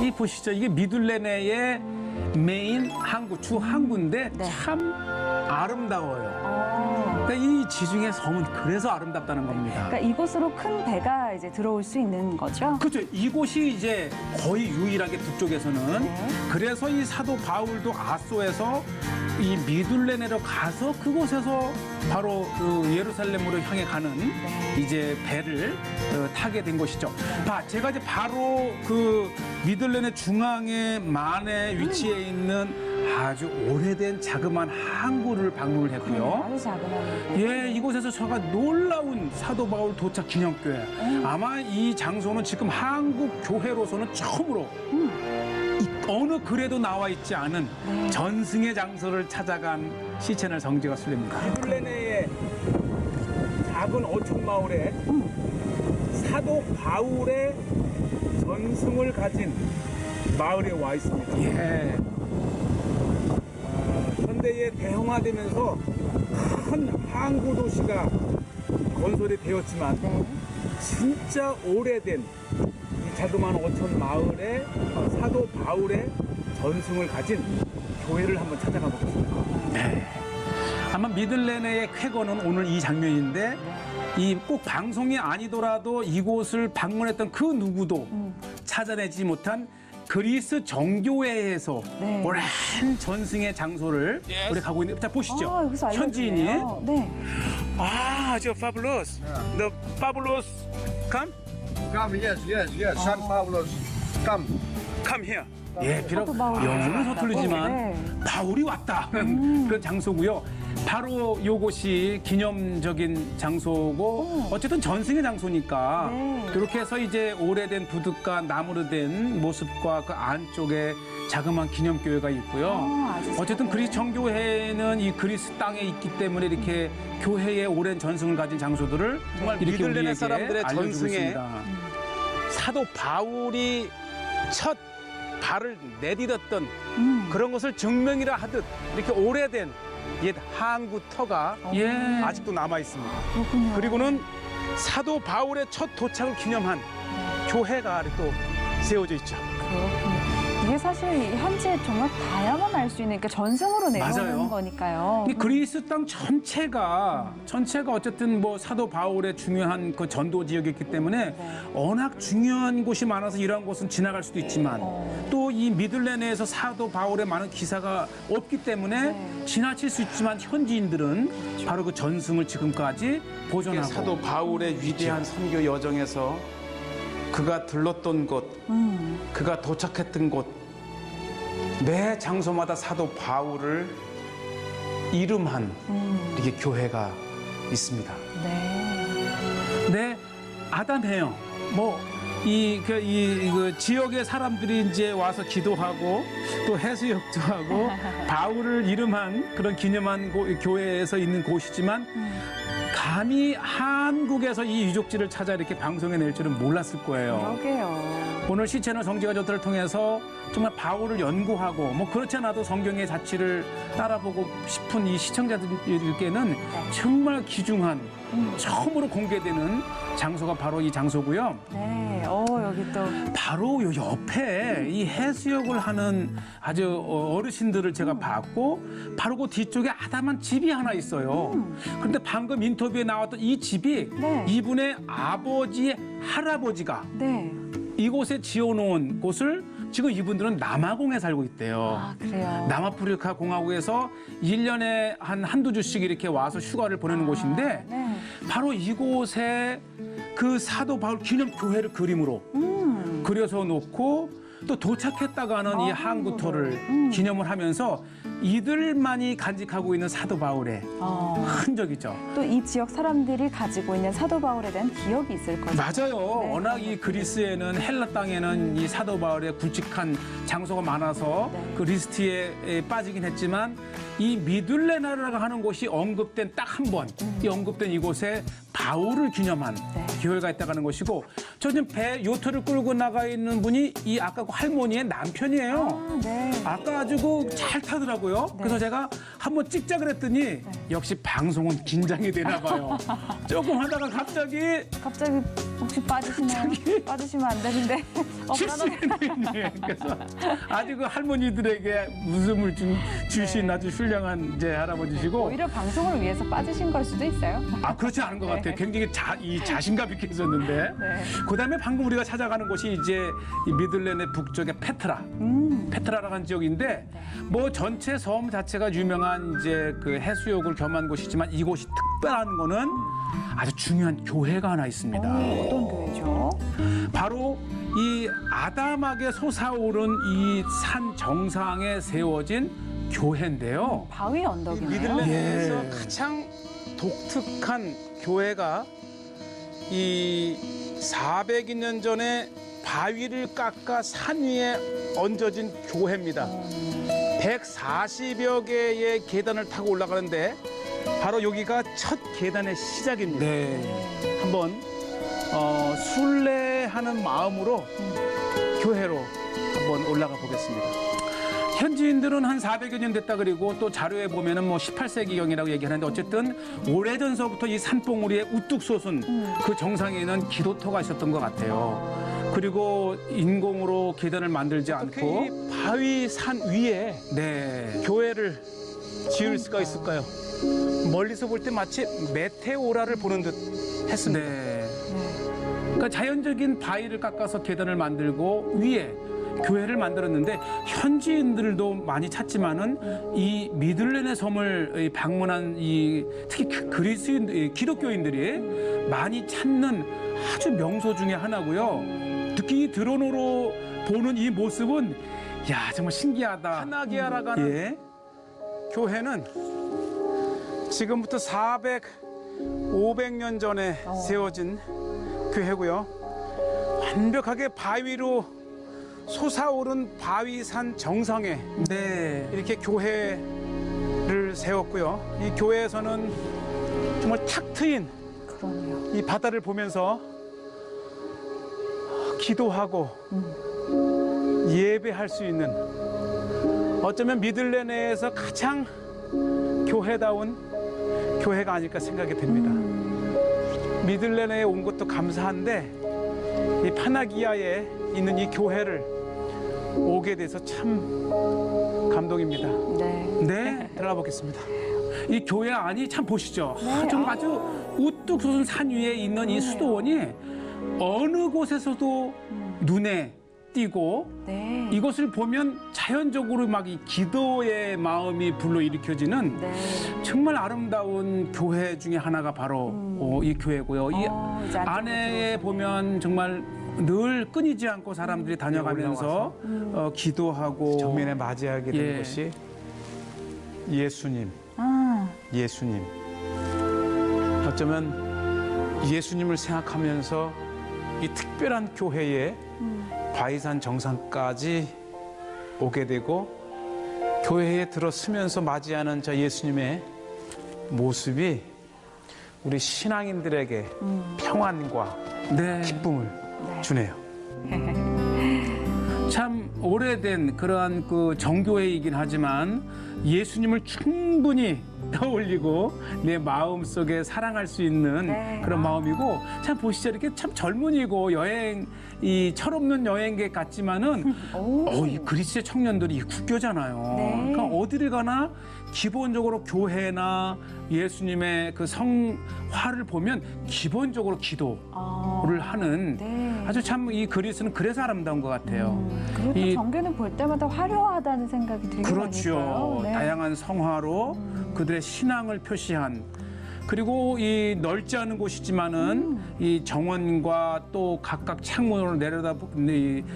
이 보시죠. 이게 미들레네의 메인 항구, 주 항구인데 네. 참 아름다워요. 그러니까 이 지중해 섬은 그래서 아름답다는 겁니다. 그러니까 이곳으로 큰 배가 이제 들어올 수 있는 거죠? 그렇죠. 이곳이 이제 거의 유일하게 두 쪽에서는 네. 그래서 이 사도 바울도 아소에서 이 미둘레네로 가서 그곳에서 바로 그 예루살렘으로 향해 가는 이제 배를 타게 된 것이죠. 제가 이제 바로 그 미둘레네 중앙의 만에 위치해 있는 아주 오래된 자그마한 항구를 방문을 했고요. 아주 작은 예, 이곳에서 제가 놀라운 사도 바울 도착 기념교회. 아마 이 장소는 지금 한국 교회로서는 처음으로 이 어느 글에도 나와 있지 않은 전승의 장소를 찾아간 시채널 정지가 술래입니다. 미둘레네의 작은 어촌 마을에 사도 바울의 전승을 가진 마을에 와 있습니다. 예. 현대에 대형화되면서 큰 항구 도시가 건설이 되었지만 진짜 오래된 이 자그마한 어촌 마을에 사도 바울의 전승을 가진 교회를 한번 찾아가 보겠습니다. 네. 아마 미들레네의 쾌거는 오늘 이 장면인데 이 꼭 방송이 아니더라도 이곳을 방문했던 그 누구도 찾아내지 못한 그리스 정교회에서 네. 오랜 전승의 장소를 우리 가고 있는. 자 보시죠. 아, 여기서 현지인이. 알려주네요. 네. 저 fabulous. The fabulous come Come, yes. San Pablos, come. come here. 예, 비록 사도 바울이 영어는 왔다고? 서툴르지만 네. 바울이 왔다는 그런 장소고요. 바로 요것이 기념적인 장소고 어쨌든 전승의 장소니까 네. 그렇게 해서 이제 오래된 부둣가 나무로 된 모습과 그 안쪽에 자그마한 기념교회가 있고요. 아주 어쨌든 작아요. 그리스 정교회는 이 그리스 땅에 있기 때문에 이렇게 교회의 오랜 전승을 가진 장소들을 정말 이렇게 미들레네 우리에게 사람들의 알려주고 전승에 있습니다. 사도 바울이 첫 발을 내디뎠던 그런 것을 증명이라 하듯 이렇게 오래된 옛 항구 터가 예. 아직도 남아 있습니다. 그렇군요. 그리고는 사도 바울의 첫 도착을 기념한 교회가 또 세워져 있죠. 그렇군요. 이게 사실 현지에 정말 다야만 알 수 있는 그러니까 전승으로 내려오는 맞아요. 거니까요. 이 그리스 땅 전체가 어쨌든 뭐 사도 바울의 중요한 그 전도 지역이었기 때문에 워낙 중요한 곳이 많아서 이러한 곳은 지나갈 수도 있지만 또 이 미들레네에서 사도 바울의 많은 기사가 없기 때문에 지나칠 수 있지만 현지인들은 바로 그 전승을 지금까지 보존하고 사도 바울의 위대한 선교 여정에서 그가 들렀던 곳, 그가 도착했던 곳, 매 장소마다 사도 바울을 이름한 이렇게 교회가 있습니다. 네, 아담해요. 그 지역의 사람들이 이제 와서 기도하고 또 해수욕도 하고 바울을 이름한 그런 기념한 교회에서 있는 곳이지만 감히 한국에서 이 유적지를 찾아 이렇게 방송에 낼 줄은 몰랐을 거예요. 그러게요. 오늘 시채널 성지가족들을 통해서 정말 바울을 연구하고 뭐 그렇지 않아도 성경의 자취를 따라보고 싶은 이 시청자들께는 정말 귀중한 처음으로 공개되는 장소가 바로 이 장소고요. 네. 여기 또 바로 요 옆에 이 해수욕을 하는 아주 어르신들을 제가 봤고 바로 그 뒤쪽에 아담한 집이 하나 있어요. 그런데 방금 인터뷰에 나왔던 이 집이 네. 이분의 아버지의 할아버지가 네. 이곳에 지어놓은 곳을 지금 이분들은 남아공에 살고 있대요. 아, 그래요. 남아프리카 공화국에서 1년에 한두 주씩 이렇게 와서 휴가를 보내는 곳인데 네. 바로 이곳에 그 사도 바울 기념 교회를 그림으로 그려서 놓고 또 도착했다가는 이 항구터를 기념을 하면서 이들만이 간직하고 있는 사도 바울의 흔적이죠. 또 이 지역 사람들이 가지고 있는 사도 바울에 대한 기억이 있을 거죠. 맞아요. 네. 워낙 이 그리스에는 헬라 땅에는 이 사도 바울의 굵직한 장소가 많아서 네. 그 리스트에 빠지긴 했지만 이 미둘레나라고 하는 곳이 언급된 딱 한 번, 이 언급된 이곳에 바울을 기념한 네. 교회가 있다고 하는 것이고 저 지금 배 요트를 끌고 나가 있는 분이 이 아까 그 할머니의 남편이에요. 네. 아까 아주 그 잘 타더라고요. 있더라고요. 그래서 제가 한번 찍자 그랬더니 역시 방송은 긴장이 되나 봐요. 조금 하다가 갑자기 혹시 빠지시나요? 빠지시면 안 되는데. 실수했네. 그래서 아주 그 할머니들에게 웃음을 주신 아주 훌륭한 이제 할아버지시고. 오히려 방송을 위해서 빠지신 걸 수도 있어요. 그렇지 않은 것 같아요. 굉장히 자신감 있게 있었는데. 그다음에 방금 우리가 찾아가는 곳이 이제 이 미들랜드 북쪽의 페트라라고 하는 지역인데 뭐 전체 섬 자체가 유명한 이제 그 해수욕을 겸한 곳이지만 이곳이 특별한 거는 아주 중요한 교회가 하나 있습니다. 어떤 교회죠? 바로 이 아담하게 솟아오른 이 산 정상에 세워진 교회인데요. 바위 언덕이네요. 미들랜드에서 예. 가장 독특한 교회가 이 400여 전에 바위를 깎아 산 위에 얹어진 교회입니다. 140여 개의 계단을 타고 올라가는데 바로 여기가 첫 계단의 시작입니다. 네. 한번 순례하는 마음으로 교회로 한번 올라가 보겠습니다. 현지인들은 한 400여 년 됐다 그리고 또 자료에 보면은 뭐 18세기경이라고 얘기하는데 어쨌든 오래전서부터 이 산봉우리에 우뚝 솟은 그 정상에는 기도터가 있었던 것 같아요. 그리고 인공으로 계단을 만들지 어떻게 않고 이 바위 산 위에 네. 교회를 지을 수가 있을까요? 멀리서 볼 때 마치 메테오라를 보는 듯 했습니다. 네. 그러니까 자연적인 바위를 깎아서 계단을 만들고 위에 교회를 만들었는데 현지인들도 많이 찾지만은 이 미들랜드 섬을 방문한 이 특히 그리스인 기독교인들이 많이 찾는 아주 명소 중에 하나고요. 특히 드론으로 보는 이 모습은 야 정말 신기하다. 하나기아라고 하는 예. 교회는 지금부터 500년 전에 세워진 교회고요. 완벽하게 바위로 솟아오른 바위산 정상에 네. 이렇게 교회를 세웠고요. 이 교회에서는 정말 탁 트인 그러네요. 이 바다를 보면서 기도하고 예배할 수 있는 어쩌면 미들랜드에서 가장 교회다운 교회가 아닐까 생각이 됩니다. 미들랜드에 온 것도 감사한데 이 파나기아에 있는 이 교회를 오게 돼서 참 감동입니다. 네. 네. 들어가 보겠습니다. 이 교회 안이 참 보시죠. 네. 아주 우뚝 솟은 산 위에 있는 이 수도원이 어느 곳에서도 눈에 띄고 네. 이것을 보면 자연적으로 막 이 기도의 마음이 불러일으켜지는 네. 정말 아름다운 교회 중에 하나가 바로 이 교회고요. 이 이제 안쪽으로 안에 들어오시네요. 보면 정말 늘 끊이지 않고 사람들이 다녀가면서 기도하고 정면에 맞이하게 된 예. 것이 예수님. 예수님. 어쩌면 예수님을 생각하면서 이 특별한 교회에 바위산 정상까지 오게 되고 교회에 들어서면서 맞이하는 저 예수님의 모습이 우리 신앙인들에게 평안과 네. 기쁨을 주네요. 참 오래된 그러한 그 정교회이긴 하지만 예수님을 충분히 떠올리고 내 마음 속에 사랑할 수 있는 네. 그런 마음이고 참 보시죠 이렇게 참 젊은이고 이 철없는 여행객 같지만은 이 그리스의 청년들이 국교잖아요. 네. 그러니까 어디를 가나 기본적으로 교회나 예수님의 그 성화를 보면 기본적으로 기도를 하는 네. 아주 참 이 그리스는 그래서 아름다운 것 같아요. 그리고 또 이- 정교는 볼 때마다 화려하다는 생각이 되게 많이 그렇죠. 들어요. 네. 다양한 성화로 그들의 신앙을 표시한 그리고 이 넓지 않은 곳이지만은 이 정원과 또 각각 창문으로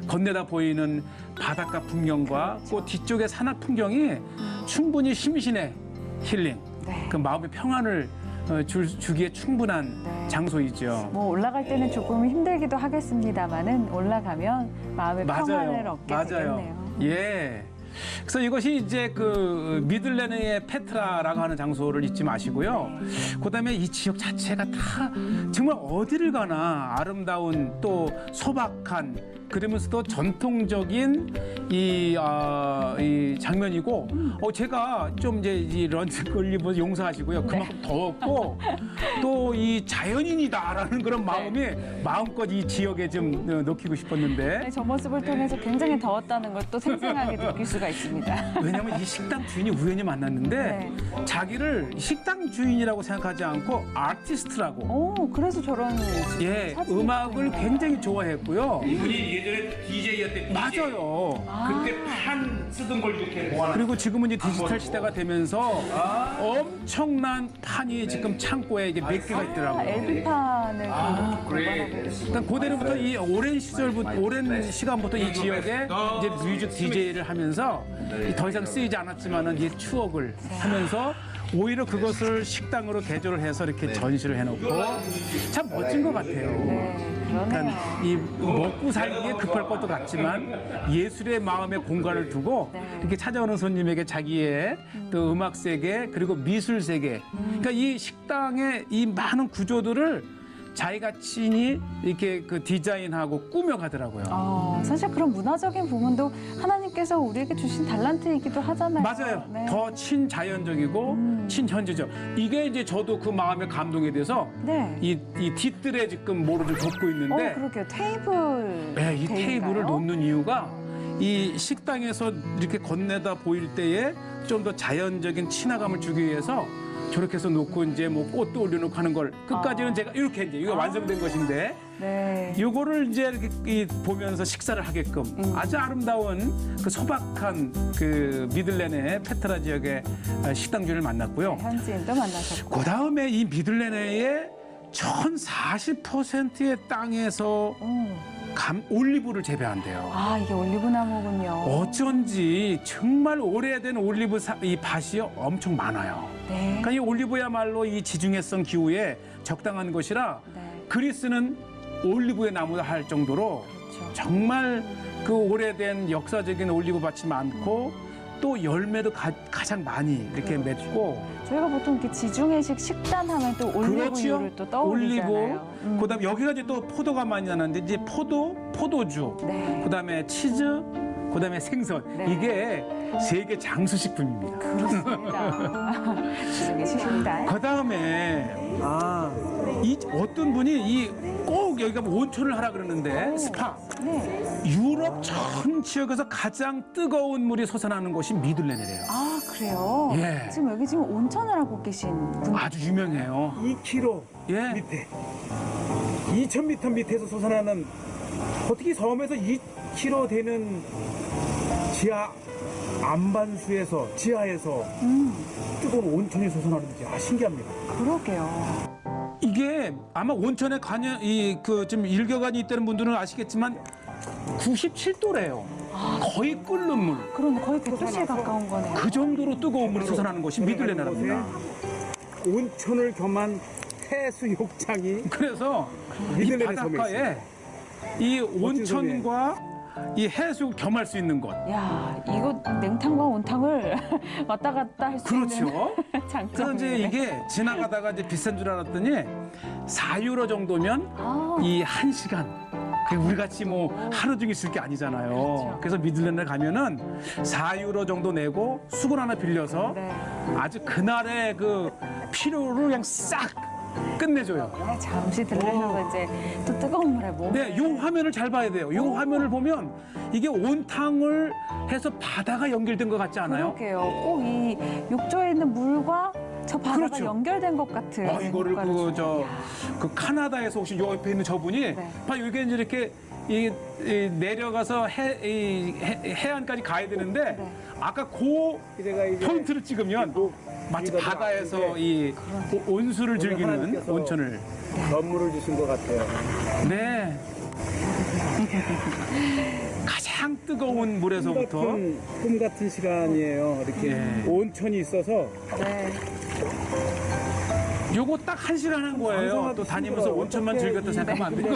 건네다 보이는 바닷가 풍경과 그 뒤쪽의 산악 풍경이 충분히 심신의 힐링, 네. 그 마음의 평안을 주기에 충분한 네. 장소이죠. 뭐 올라갈 때는 조금 힘들기도 하겠습니다만은 올라가면 마음의 평안을 얻게 되겠네요. 예. 그래서 이것이 이제 그 미들랜드의 페트라라고 하는 장소를 잊지 마시고요. 그다음에 이 지역 자체가 다 정말 어디를 가나 아름다운 또 소박한 그러면서도 전통적인 이 장면이고, 제가 좀 이제 이 런치 걸리면 용서하시고요. 그만큼 더웠고, 또 이 자연인이다라는 그런 마음이 마음껏 이 지역에 좀 느끼고 싶었는데. 네, 저 모습을 통해서 굉장히 더웠다는 걸 또 생생하게 느낄 수가 있습니다. 왜냐면 이 식당 주인이 우연히 만났는데 자기를 식당 주인이라고 생각하지 않고 아티스트라고. 오, 그래서 저런 예, 사진이 음악을 있군요. 굉장히 좋아했고요. 이분이 예전에 DJ였대. 맞아요. 그때 판 쓰던 걸 이렇게 모아놨. 그리고 지금은 이제 디지털 시대가 되면서 엄청난 판이 지금 창고에 이게 몇 개가 있더라고요. LP판을 이렇게 보관하고 계시고. 그러니까 그대로부터 이 오랜 시간부터 이 지역에 이제 뮤직 DJ를 하면서 더 이상 쓰이지 않았지만은 이 추억을 하면서 오히려 그것을 식당으로 개조를 해서 이렇게 전시를 해놓고 참 멋진 것 같아요. 네, 그러네요. 그러니까 이 먹고 살기에 급할 것도 같지만 예술의 마음의 공간을 두고 네. 이렇게 찾아오는 손님에게 자기의 또 음악 세계 그리고 미술 세계 그러니까 이 식당의 이 많은 구조들을 자기가 친히 이렇게 그 디자인하고 꾸며가더라고요. 사실 그런 문화적인 부분도 하나님께서 우리에게 주신 달란트이기도 하잖아요. 맞아요. 네. 더 친자연적이고 친현지적. 이게 이제 저도 그 마음에 감동이 돼서 네. 이 뒤뜰에 지금 뭐를 좀 돕고 있는데 그러게요. 테이블. 네, 이 데이인가요? 테이블을 놓는 이유가 이 식당에서 이렇게 건네다 보일 때에 좀 더 자연적인 친화감을 주기 위해서 저렇게 해서 놓고 이제 뭐 꽃도 올려놓고 하는 걸 끝까지는 제가 이렇게 이제 이거 완성된 것인데 네. 요거를 이제 이렇게 보면서 식사를 하게끔 아주 아름다운 그 소박한 그 미들렌의 페트라 지역의 식당주를 만났고요. 현지인도 만나셨고. 그 다음에 이 미들렌의 1040%의 땅에서 올리브를 재배한대요. 이게 올리브나무군요. 어쩐지 정말 오래된 올리브 이 밭이 엄청 많아요. 네. 그러니까 이 올리브야말로 이 지중해성 기후에 적당한 것이라 네. 그리스는 올리브의 나무다 할 정도로 그렇죠. 정말 그 오래된 역사적인 올리브 밭이 많고 또 열매도 가장 많이 이렇게 맺고 저희가 보통 이렇게 지중해식 식단 하면 또 올리브유를 또 떠올리잖아요. 올리브 그다음에 여기가 이제 또 포도가 많이 나는데 이제 포도주 네. 그다음에 치즈 그다음에 생선 네. 이게 세계 장수식품입니다. 그렇습니다. 지중해 식단. 그다음에 이 어떤 분이 꼭 여기가 뭐 온천을 하라 그러는데 스파 네. 유럽 전 지역에서 가장 뜨거운 물이 솟아나는 곳이 미들렌이래요. 그래요? 예. 지금 여기 지금 온천을 하고 계신 분. 아주 유명해요. 2km 예. 밑에 2,000m 밑에서 솟아나는 어떻게 섬에서 2km 되는 지하 안반수에서 지하에서 뜨거운 온천이 솟아나는지 신기합니다. 그러게요. 이게 아마 온천에 지금 일교관이 있다는 분들은 아시겠지만 97도래요. 거의 끓는 물. 그러네. 거의 100도씨에 가까운 거네요. 그 정도로 뜨거운 물이 솟아나는 곳이 미들레나랍니다. 온천을 겸한 해수욕장이 그래서 이 미들레네 섬에 바닷가에 이 온천과 이 해수욕을 겸할 수 있는 곳. 야, 이거 냉탕과 온탕을 왔다 갔다 할 수 그렇죠. 있는 그래서 장점이네. 이제 이게 지나가다가 이제 비싼 줄 알았더니 4유로 정도면 이 1시간. 우리 같이 뭐 하루 종일 있을 게 아니잖아요. 그렇죠. 그래서 미들랜드 가면은 4유로 정도 내고 수건 하나 빌려서 네. 아주 그날의 그 피로를 그냥 싹 끝내줘요. 네, 잠시 들르셔서 이제 또 뜨거운 물에 몸. 네, 요 화면을 잘 봐야 돼요. 요 화면을 보면 이게 온탕을 해서 바다가 연결된 것 같지 않아요? 그러게요. 꼭 이 욕조에 있는 물과 저 바다가 그렇죠. 연결된 것 같은. 이거를 효과를 그 카나다에서 오신 요 옆에 있는 저분이 네. 여기 이제 이렇게 이 내려가서 해안까지 가야 되는데 네. 아까 그 포인트를 찍으면 마치 바다에서 이 온수를 즐기는 하나님께서 온천을 선물을 주신 것 같아요. 네 가장 뜨거운 물에서부터 꿈 같은 시간이에요. 이렇게 예. 온천이 있어서 네. 요거 딱 1시간 한 거예요. 또 다니면서 온천만 즐겼다 생각하면 안 돼요.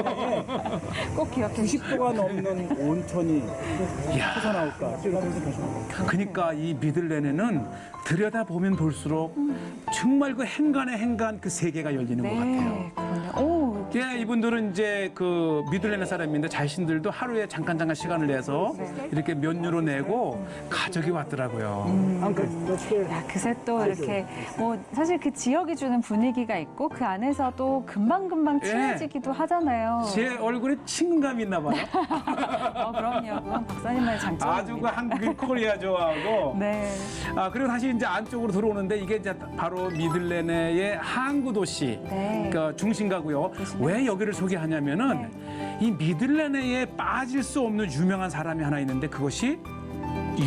꼭 기억해 주시고. 90도가 넘는 온천이 이야. 솟아나올까 생각하면서 다시 그러니까 이 미들렌에는 들여다 보면 볼수록 정말 그 행간의 행간 그 세계가 열리는 것 같아요. 네, 그러네요. 오, 예, 이분들은 이제 그 미들레네 사람인데 자신들도 하루에 잠깐 시간을 내서 이렇게 몇 유로 내고 가족이 왔더라고요. 야, 그새 또 이렇게 뭐 사실 그 지역이 주는 분위기가 있고 그 안에서도 금방금방 친해지기도 하잖아요. 제 얼굴에 친근감이 있나 봐요. 그럼요. 그건 박사님만의 장점입니다. 아주 그 한국인 코리아 좋아하고. 네. 그리고 다시 이제 안쪽으로 들어오는데 이게 이제 바로 미들레네의 항구 도시, 네. 그러니까 중심가고요. 왜 여기를 소개하냐면은 이 미들레네에 빠질 수 없는 유명한 사람이 하나 있는데 그것이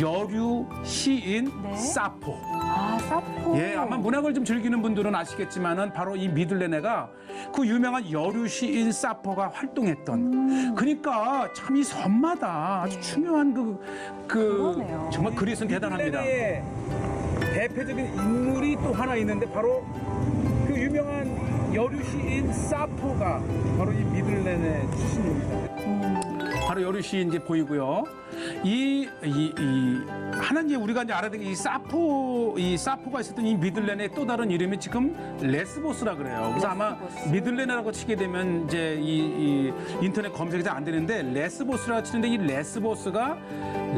여류 시인 네. 사포. 아, 사포. 예, 아마 문학을 좀 즐기는 분들은 아시겠지만은 바로 이 미들레네가 그 유명한 여류 시인 사포가 활동했던. 그러니까 참 이 섬마다 아주 중요한 그러네요. 정말 그릿은 대단합니다. 미들레네의 대표적인 인물이 또 하나 있는데 바로 그 유명한 여류 시인 사포가 바로 이 미들레네 출신입니다. 바로 여류 시인 이제 보이고요. 하나 이제 우리가 이제 알아야 되는 이 사포가 있었던 이 미들레네의 또 다른 이름이 지금 레스보스라 그래요. 그래서 아마 미들레네라고 치게 되면 이제 이 인터넷 검색이 잘 안 되는데 레스보스라 치는데 이 레스보스가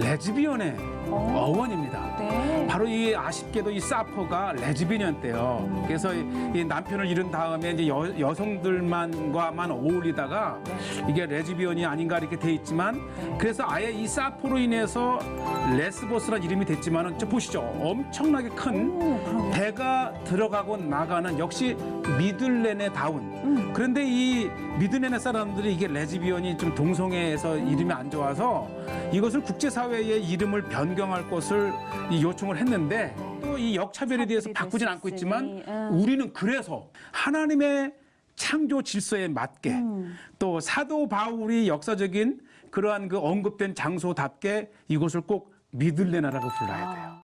레즈비언의 어원입니다. 네. 바로 이 아쉽게도 이 사포가 레즈비언이었대요. 그래서 이 남편을 잃은 다음에 이제 여성들만과만 어울리다가 이게 레즈비언이 아닌가 이렇게 돼 있지만 그래서 아예 이 사포로 인해서 레스보스라는 이름이 됐지만은 저 보시죠. 엄청나게 큰 배가 들어가고 나가는 역시 미들레네다운. 그런데 이 미들레네 사람들이 이게 레즈비언이 좀 동성애에서 이름이 안 좋아서 이것을 국제사회의 이름을 변경할 것을 요청을 했는데 또 이 역차별에 대해서 바꾸진 않고 있지만 우리는 그래서 하나님의 창조 질서에 맞게 또 사도 바울이 역사적인 그러한 그 언급된 장소답게 이곳을 꼭 미들레나라고 불러야 돼요.